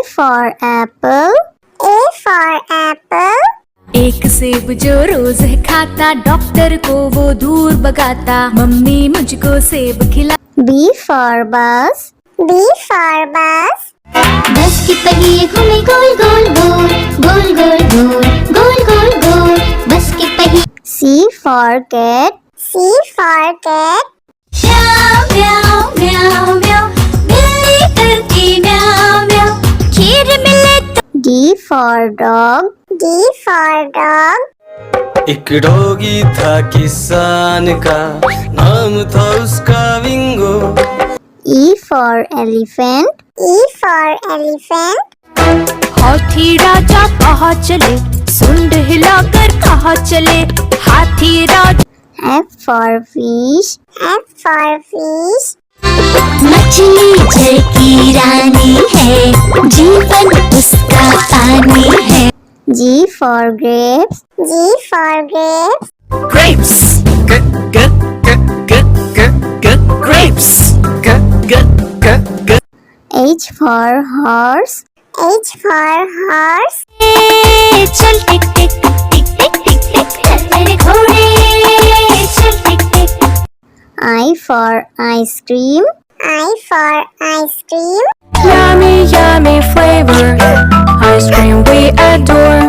for apple. A for apple. एक सेब जो रोज है खाता, डॉक्टर को वो दूर भगाता, मम्मी मुझको सेब खिला। B for bus. B for bus. बस के पहिए घूमे गोल गोल गोल, गोल गोल गोल, गोल गोल गोल, बस के पहिए। C for cat. C for cat. म्याऊ म्याऊ म्याऊ म्याऊ, बिल्ली करती म्याऊ म्याऊ, खीर मिले तो। D for dog. D for dog. एक डॉगी था किसान का, नाम था उसका विंगो। E for elephant. E for elephant. हाथी राजा कहाँ चले, सुंड हिलाकर कहाँ चले, हाथी राजा। F for fish. F for fish. मछली जल की रानी है, जीवन उसका पानी है। G for grapes. G for grapes. Grapes. Grapes. H for horse. H for horse. चल टिक टिक टिक टिक टिक टिक, चल मेरे घोड़े, चल टिक टिक। I for ice cream. I for ice cream. Yummy, yummy flavor, ice cream we adore.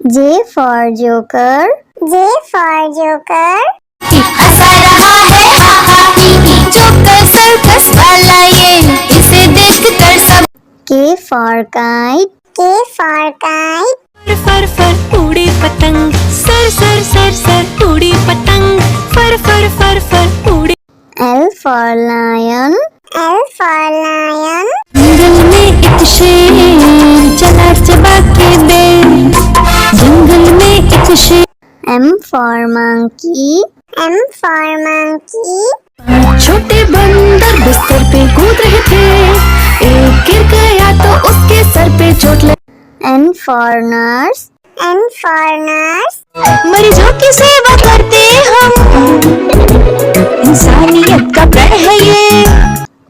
J for joker. J for joker. हंसा रहा है हा हा ही ही, joker circus वाला ये, इसे देख कर सब। K for kite. K for kite. फर फर उड़ी पतंग, सर सर सर सर उड़ी पतंग, फर फर फर फर उड़ी। L for lion. L for lion. जंगल में एक शेर चला चबा के दे, जंगल में एक शेर। M for monkey. M for monkey. छोटे बंदर बिस्तर पे कूद रहे थे, एक गिर गया तो उसके सर पे चोट लगी। N for nurse. N for nurse. मरीजों की सेवा करते हम, इंसानियत का प्रण है ये।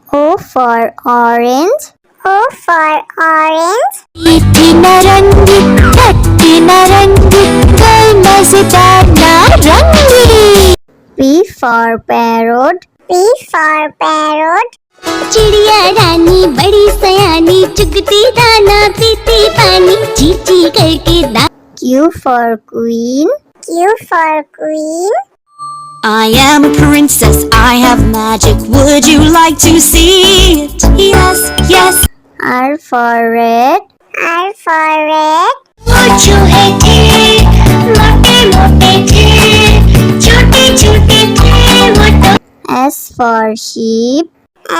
O for orange. O for orange. मीठी नारंगी, खट्टी नारंगी, कल मजेदार नारंगी। P for parrot. P for parrot. चिड़िया रानी बड़ी सयानी, चुगती दाना पीती पानी, ची ची करके दा। Q for queen. Q for queen. I am a princess, I have magic, would you like to see it? Yes, yes. R for red. R for red. जो है थे, मोटे मोटे थे, छोटे छोटे थे वो तो। S for sheep.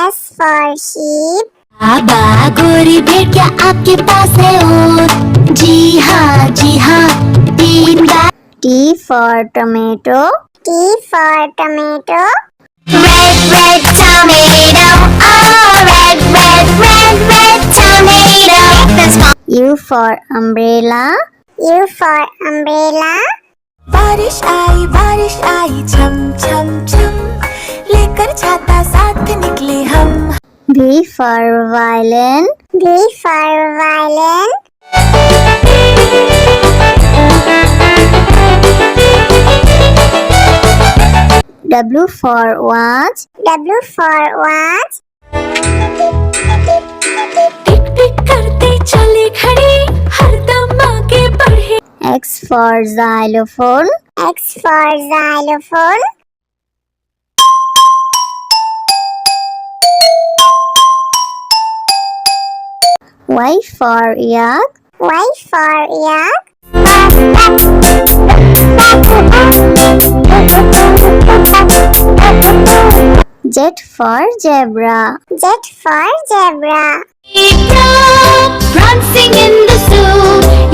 S for sheep. बाबा गोरी भेड़िया आपके पास है और, जी हाँ, 3 बार। T for tomato. T for tomato. Red, red tomato, oh, red, red, red, red tomato. That's my U for umbrella. U for umbrella. बारिश आई छम छम छम, लेकर छाता साथ निकले हम। V for violin. V for violin. W for watch. W for watch. टिक टिक करते चले खड़े, हरदम आगे बढ़े। X for xylophone. X for xylophone. Y for yak. Y for yak. Z for zebra. Z for zebra. prancing in the zoo,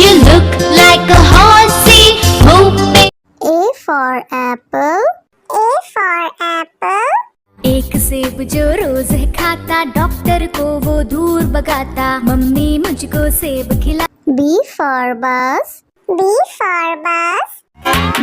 you look like a horsey, hoping. A for apple. A for apple. एक सेब जो रोज है खाता, doctor को वो दूर भगाता, mummy मुझको सेब खिला। B for bus. B for bus.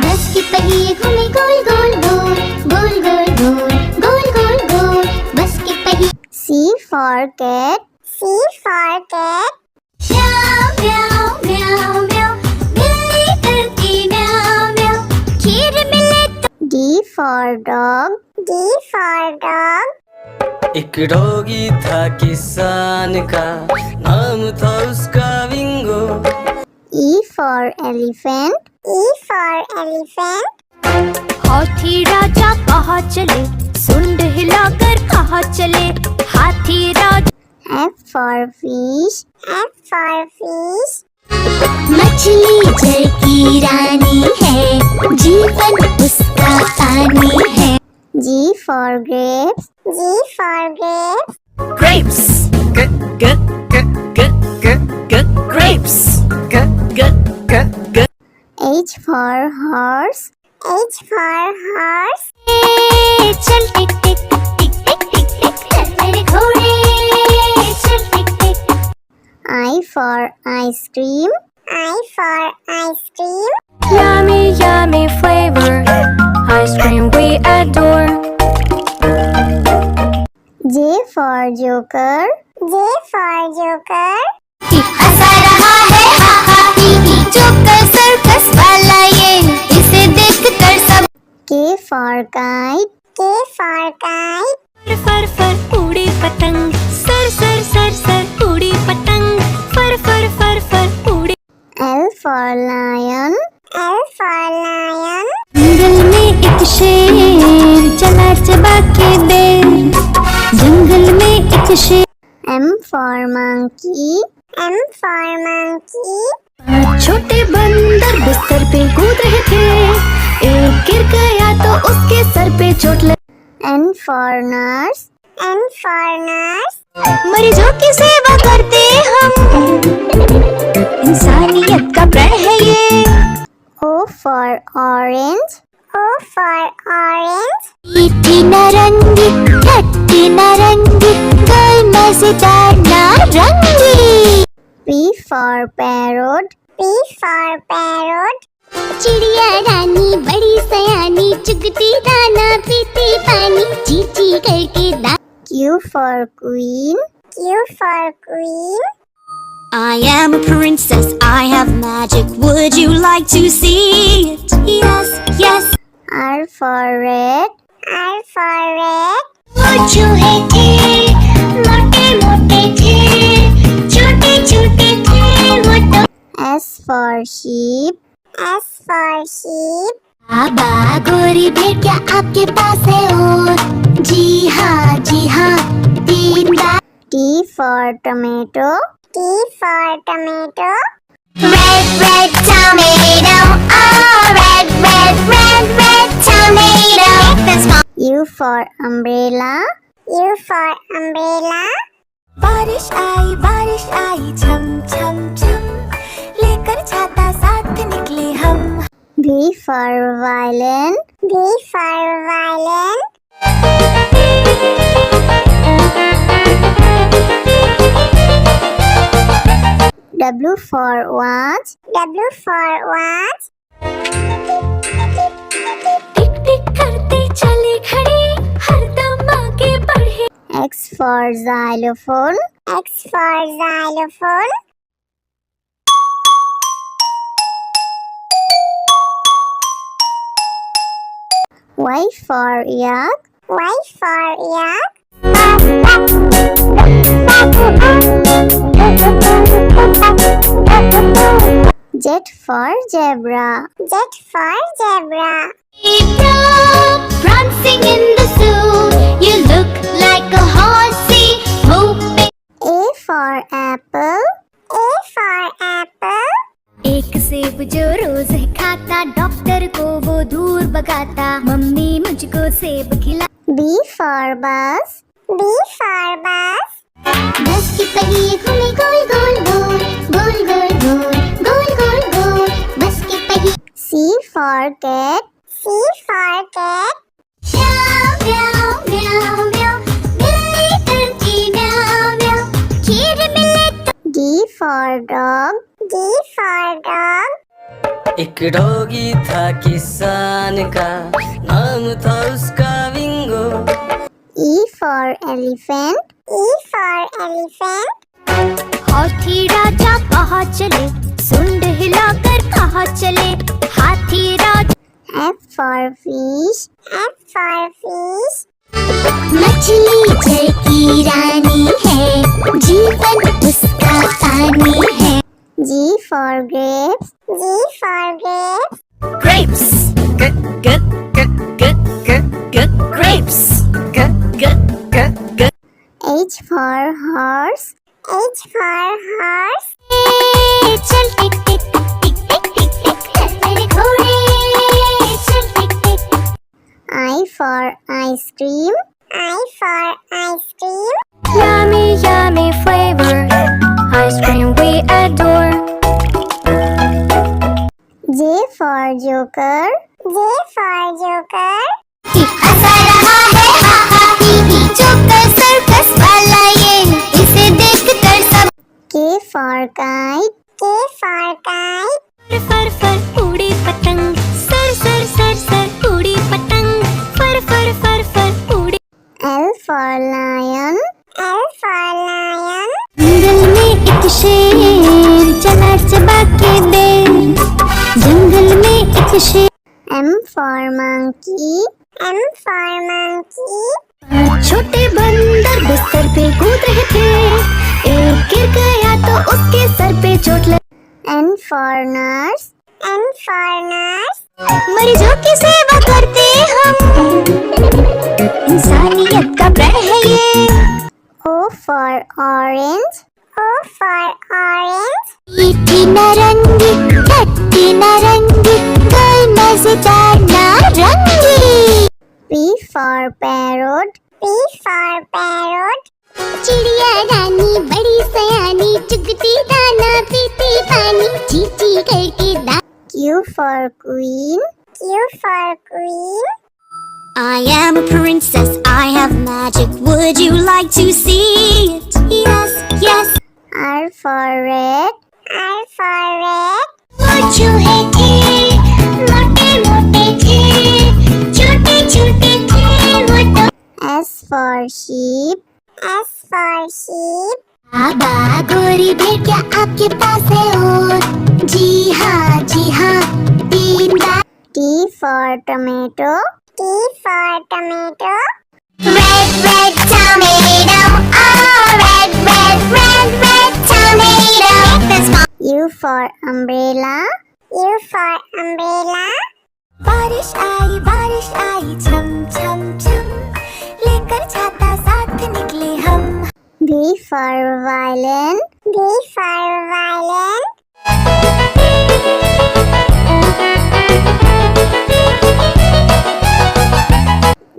बस के पहिए घूमे गोल गोल गोल, गोल गोल गोल, गोल गोल गोल, बस के पहिए। C for cat. C for cat. म्याऊ म्याऊ म्याऊ म्याऊ बिल्ली करती म्याऊ म्याऊ खीर मिले तो D for dog. D for dog. एक डॉगी था किसान का, नाम था उसका विंगो। E for elephant. E for elephant. हाथी राजा कहाँ चले, सुंड हिलाकर कहाँ चले, हाथी राजा। F for fish. F for fish. मछली जल की रानी है जीवन उसका पानी है G for grapes. G for grapes. Grapes. Grapes. H for horse. H for horse. चल टिक टिक टिक टिक टिक टिक चल मेरे घोड़े चल टिक टिक I for ice cream. I for ice cream. Yummy, yummy flavor, ice cream we adore. J for joker. J for joker. हंसा रहा है हा हा ही ही joker circus वाला ये इसे देखकर सब K for kite. K for kite. फर फर उड़ी पतंग, सर सर सर सर उड़ी पतंग, फर फर फर फर उड़ी। L for lion. L for lion. जंगल में एक शेर चला चबा के बेर, जंगल में एक शेर। M for monkey. M for monkey. छोटे बंदर बिस्तर पे कूद रहे थे, एक गिर गया तो उसके सर पे चोट लगी। N for nurse. N for nurse. मरीजों की सेवा करते हम इंसानियत का प्रण है ये O for orange. O for orange. मीठी नारंगी खट्टी नारंगी गोल मजेदार नारंगी P for parrot. P for parrot. चिड़िया रानी बड़ी सयानी चुगती दाना पीती पानी चीची करके दा Q for queen. Q for queen. I am a princess, I have magic, would you like to see it? Yes, yes. R for red. R for red. वो चूहे थे मोटे मोटे थे छोटे छोटे थे वो तो S for sheep. S for sheep. बाबा गोरी भेड़ क्या आपके पास है और जी हाँ 3 बार T for tomato. T for tomato. Red, red tomato, oh red, red, red, red tomato. This one. U for umbrella. U for umbrella. बारिश आई छम छम छम, लेकर छाता साथ निकले हम। V for violin. V for violin. W for watch. W for watch. टिक टिक करते चले खड़े, हरदम आगे बढ़े। X for xylophone. X for xylophone. Y for yak. Y for yak. Z for zebra. Z for zebra. Prancing in the zoo, you look like a horsey moving. A for apple. A for apple. एक सेब जो रोज खाता, doctor को वो दूर भगाता, mummy मुझको सेब खिला। B for bus. B for bus. बस की पहिए घूमे गोल गोल गोल गोल गोल गोल गोल गोल गोल बस की पहिए C for cat. C for cat. म्याऊ म्याऊ म्याऊ म्याऊ बिल्ली करती म्याऊ म्याऊ खीर मिले तो D for dog. D for dog. एक डॉगी था किसान का, नाम था उसका विंगो। E for elephant. E for elephant. चले, सुंड हिलाकर कहाँ चले, हाथी राज। F for fish. F for fish. मछली जल की रानी है, जीवन उसका पानी है। G for grapes. G for grapes. Grapes. Grapes. H for horse. H for horse. चल टिक टिक टिक टिक टिक टिक चल मेरे घोड़े, चल टिक टिक। I for ice cream. I for ice cream. Yummy, yummy flavor. Ice cream we adore. J for joker. J for joker. हंसा रहा है हा हा ही ही, joker circus वाला ये, इसे देखकर सब। K for kite. K for kite. फर फर उड़ी पतंग, सर सर सर सर उड़ी पतंग, फर फर फर फर उड़ी। L for lion. L for lion. जंगल में एक शेर चला चबा के बेर, जंगल में एक शेर। M for monkey. M for monkey. छोटे बंदर बिस्तर पे कूद रहे थे, एक गिर गया तो उसके सर पे चोट लगी। N for nurse. N for nurse. मरीजों की सेवा करते हम, इंसानियत का प्रण है ये। O for orange. O for orange. मीठी नारंगी, खट्टी नारंगी, कोई मजेदार नारंगी। P for parrot. P for parrot. चिड़िया रानी बड़ी सयानी, चुगती दाना पीती पानी, चींची करके दा। Q for queen. Q for queen. I am a princess, I have magic, would you like to see it? Yes, yes. R for red. R for red. वो चूहे थे, मोटे मोटे थे, छोटे छोटे थे वो तो। S for sheep. S for sheep. बाबा गोरी भेड़िया आपके पास है और, जी हाँ 3 बार। T for tomato. T for tomato. Red, red tomato, oh red, red, red, red tomato. That's my U for umbrella. U for umbrella. बारिश आई छम छम छम, लेकर छाता साथ निकले हम। V for violin. V for violin.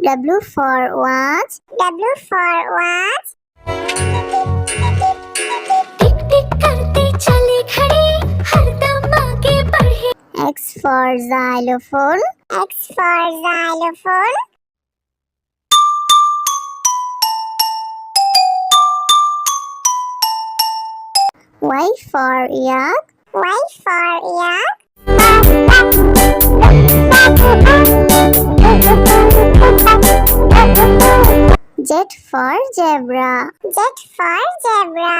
W for watch. W for watch. टिक टिक करते चले खड़े, हरदम आगे बढ़े। X for xylophone. X for xylophone. Y for yak. Y for yak. Z for zebra. Z for zebra.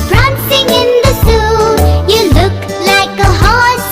Prancing in the zoo, you look like a horse